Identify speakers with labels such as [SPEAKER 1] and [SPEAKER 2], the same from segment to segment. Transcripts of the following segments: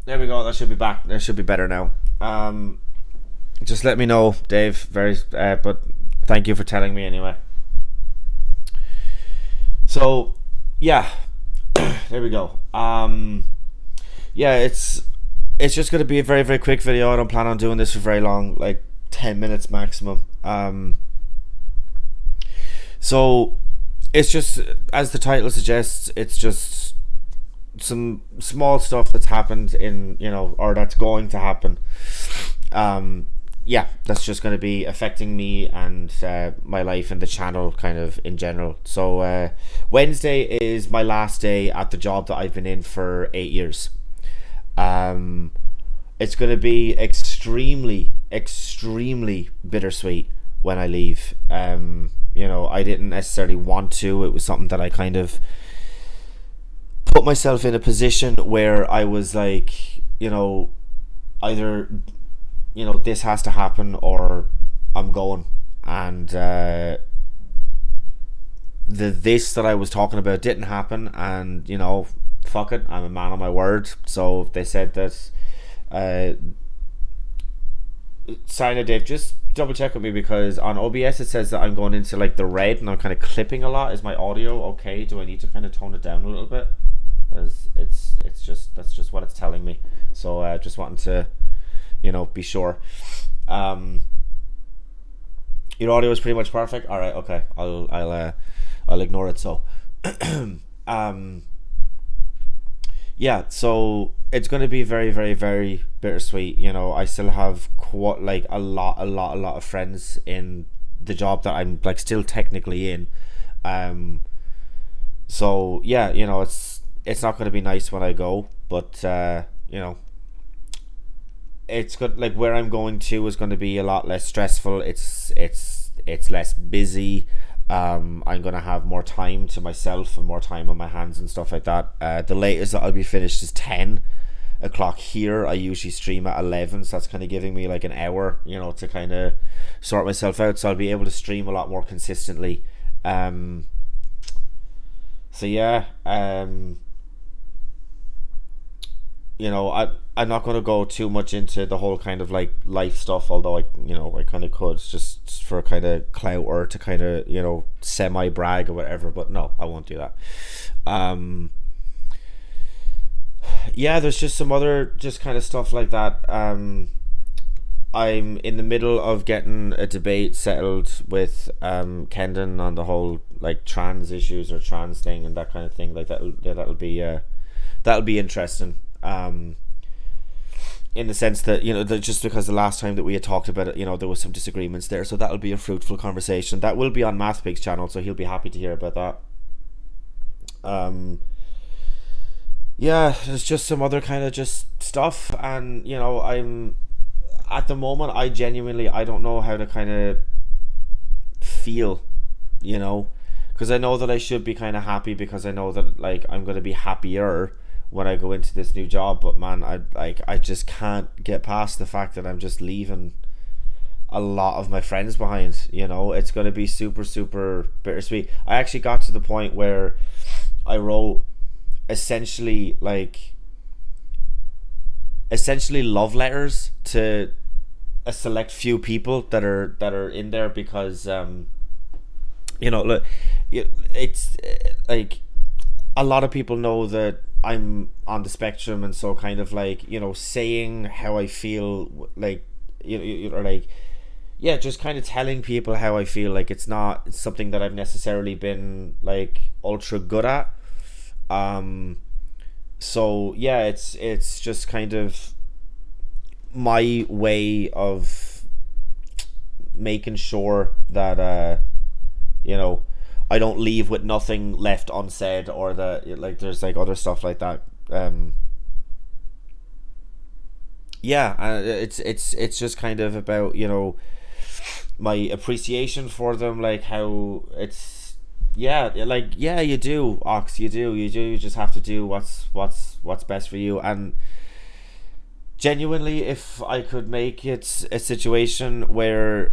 [SPEAKER 1] There we go. That should be back. That should be better now. Just let me know, Dave. But thank you for telling me anyway. So, yeah, there we go. Yeah, it's just gonna be a very very quick video. I don't plan on doing this for very long, like 10 minutes maximum. So it's just as the title suggests, it's just some small stuff that's happened in or that's going to happen. Yeah, that's just going to be affecting me and my life and the channel kind of in general. So Wednesday is my last day at the job that I've been in for 8 years. It's going to be extremely bittersweet when I leave. I didn't necessarily want to. It was something that I kind of put myself in a position where I was like, either this has to happen or I'm going. And the this that I was talking about didn't happen, and fuck it, I'm a man of my word. So they said that Sign Dave, just double check with me, because on OBS it says that I'm going into like the red and I'm kind of clipping a lot. Is my audio okay? Do I need to kind of tone it down a little bit? Because that's just what it's telling me. So just wanting to be sure. Your audio is pretty much perfect. All right, okay. I'll ignore it. So yeah, so it's going to be very very very bittersweet. I still have quite like a lot of friends in the job that I'm like still technically in. So yeah, it's not going to be nice when I go, but it's good. Like where I'm going to is going to be a lot less stressful. It's less busy. I'm gonna have more time to myself and more time on my hands and stuff like that. The latest that I'll be finished is 10 o'clock here. I usually stream at 11, so that's kind of giving me like an hour, to kind of sort myself out. So I'll be able to stream a lot more consistently. So yeah, I'm not going to go too much into the whole kind of like life stuff, although I kind of could, just for kind of clout or to kind of semi brag or whatever, but no, I won't do that. Yeah, there's just some other just kind of stuff like that. I'm in the middle of getting a debate settled with Kendon on the whole like trans issues or trans thing and that kind of thing. Like that'll be interesting. In the sense that just because the last time that we had talked about it, there was some disagreements there, so that'll be a fruitful conversation. That will be on MathPig's channel, so he'll be happy to hear about that. Yeah, there's just some other kind of just stuff, and I'm at the moment, I don't know how to kind of feel, because I know that I should be kind of happy, because I know that like I'm going to be happier when I go into this new job, but man, I just can't get past the fact that I'm just leaving a lot of my friends behind. It's going to be super bittersweet. I actually got to the point where I wrote essentially love letters to a select few people that are in there, because look, it's like a lot of people know that I'm on the spectrum, and so kind of like saying how I feel, like or like just kind of telling people how I feel, like it's something that I've necessarily been like ultra good at. So yeah, it's just kind of my way of making sure that I don't leave with nothing left unsaid, or that like there's like other stuff like that. It's just kind of about my appreciation for them, like how it's you do, Ox, you just have to do what's best for you. And genuinely, if I could make it a situation where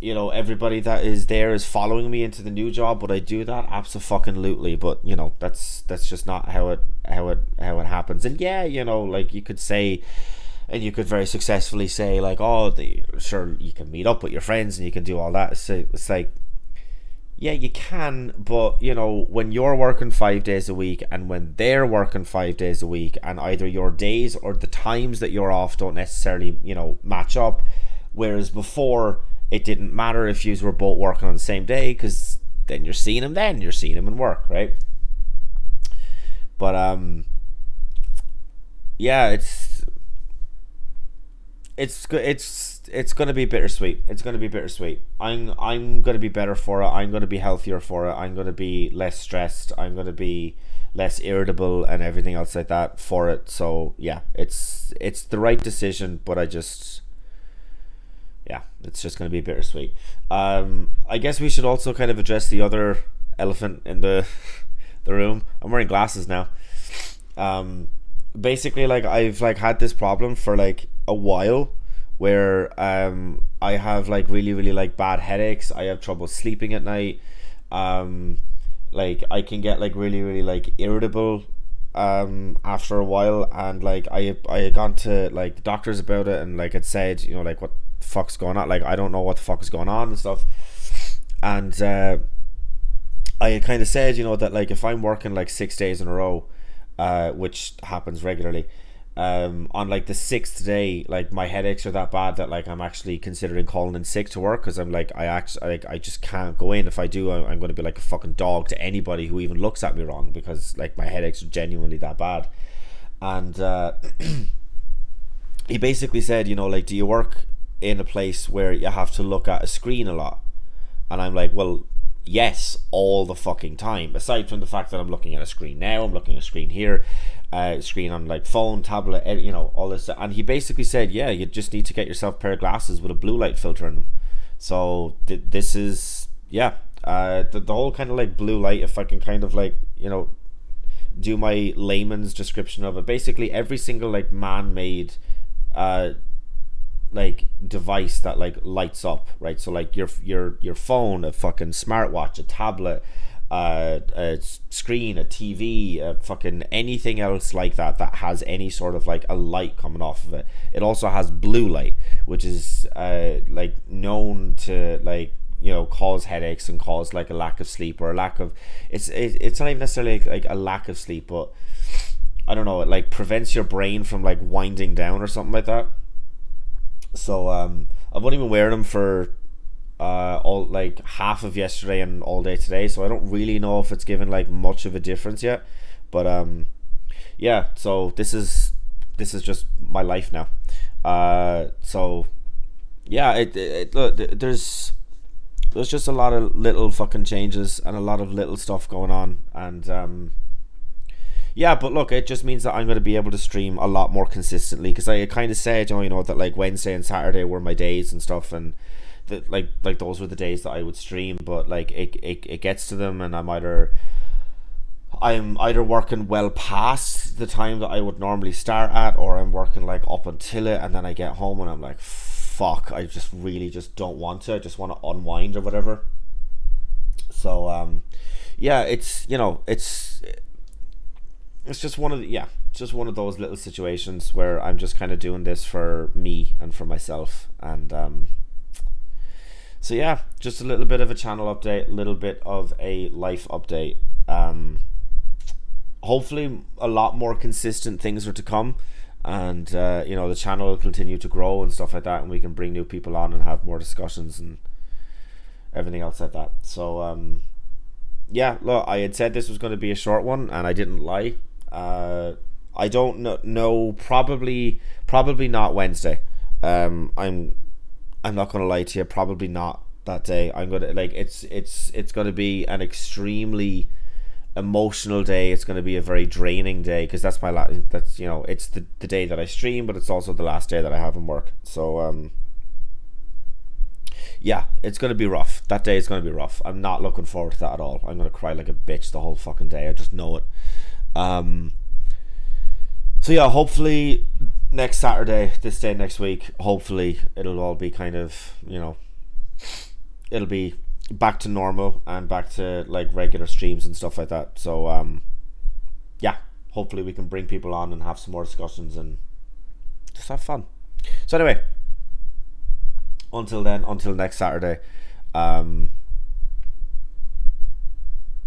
[SPEAKER 1] everybody that is there is following me into the new job. Would I do that? Absolutely. But that's just not how it happens. And yeah, like you could say, and you could very successfully say like, oh, sure, you can meet up with your friends and you can do all that. So it's like, yeah, you can, but when you're working 5 days a week and when they're working 5 days a week, and either your days or the times that you're off don't necessarily match up, whereas before it didn't matter if you were both working on the same day, because then you're seeing them in work, right? But yeah, it's gonna be bittersweet. It's gonna be bittersweet. I'm gonna be better for it. I'm gonna be healthier for it. I'm gonna be less stressed. I'm gonna be less irritable and everything else like that for it. So yeah, it's the right decision. But yeah, it's just gonna be bittersweet. I guess we should also kind of address the other elephant in the room. I'm wearing glasses now. Basically, like, I've like had this problem for like a while, where I have like really really like bad headaches. I have trouble sleeping at night. Like I can get like really really like irritable after a while, and like I had gone to like the doctors about it, and like it said, like, what the fuck's going on, like I don't know what the fuck is going on and stuff. And I had kind of said, that like if I'm working like 6 days in a row, which happens regularly, on like the sixth day, like my headaches are that bad that like I'm actually considering calling in sick to work, because I'm like, I just can't go in. If I do, I'm going to be like a fucking dog to anybody who even looks at me wrong, because like my headaches are genuinely that bad. And he basically said, like, do you work in a place where you have to look at a screen a lot? And I'm like, well, yes, all the fucking time. Aside from the fact that I'm looking at a screen now, I'm looking at a screen here, screen on like phone, tablet, all this. And he basically said, yeah, you just need to get yourself a pair of glasses with a blue light filter in them. So this is, yeah, the whole kind of like blue light, if I can kind of like, do my layman's description of it. Basically every single like man-made like device that like lights up, right? So like your phone, a fucking smartwatch, a tablet, a screen, a TV, fucking anything else like that has any sort of like a light coming off of it. It also has blue light, which is like known to like cause headaches and cause like a lack of sleep, or a lack of, it's not even necessarily like a lack of sleep, but I don't know, it like prevents your brain from like winding down or something like that. So I've only been wearing them for all like half of yesterday and all day today, so I don't really know if it's given like much of a difference yet. But yeah, so this is just my life now. So yeah, there's just a lot of little fucking changes and a lot of little stuff going on, and yeah, but look, it just means that I'm going to be able to stream a lot more consistently, because I kind of said, that like Wednesday and Saturday were my days and stuff, and that like those were the days that I would stream. But like it gets to them, and I'm either working well past the time that I would normally start at, or I'm working like up until it, and then I get home and I'm like, fuck, I just really just don't want to. I just want to unwind or whatever. So yeah, it's just one of those little situations where I'm just kind of doing this for me and for myself. And so yeah, just a little bit of a channel update, a little bit of a life update. Hopefully a lot more consistent things are to come, and the channel will continue to grow and stuff like that, and we can bring new people on and have more discussions and everything else like that. So yeah, look, I had said this was going to be a short one, and I didn't lie. I don't know, probably not Wednesday. I'm not gonna lie to you, probably not that day. I'm gonna like, it's gonna be an extremely emotional day. It's gonna be a very draining day, because that's it's the day that I stream, but it's also the last day that I have in work. So yeah, it's gonna be rough. That day is gonna be rough. I'm not looking forward to that at all. I'm gonna cry like a bitch the whole fucking day. I just know it. So yeah, hopefully next Saturday, this day next week, hopefully it'll all be kind of, it'll be back to normal and back to like regular streams and stuff like that. So yeah, hopefully we can bring people on and have some more discussions and just have fun. So anyway, until then, until next Saturday,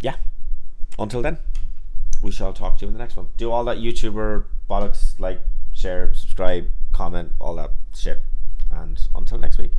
[SPEAKER 1] yeah, until then, we shall talk to you in the next one. Do all that YouTuber bollocks, like, share, subscribe, comment, all that shit, and until next week.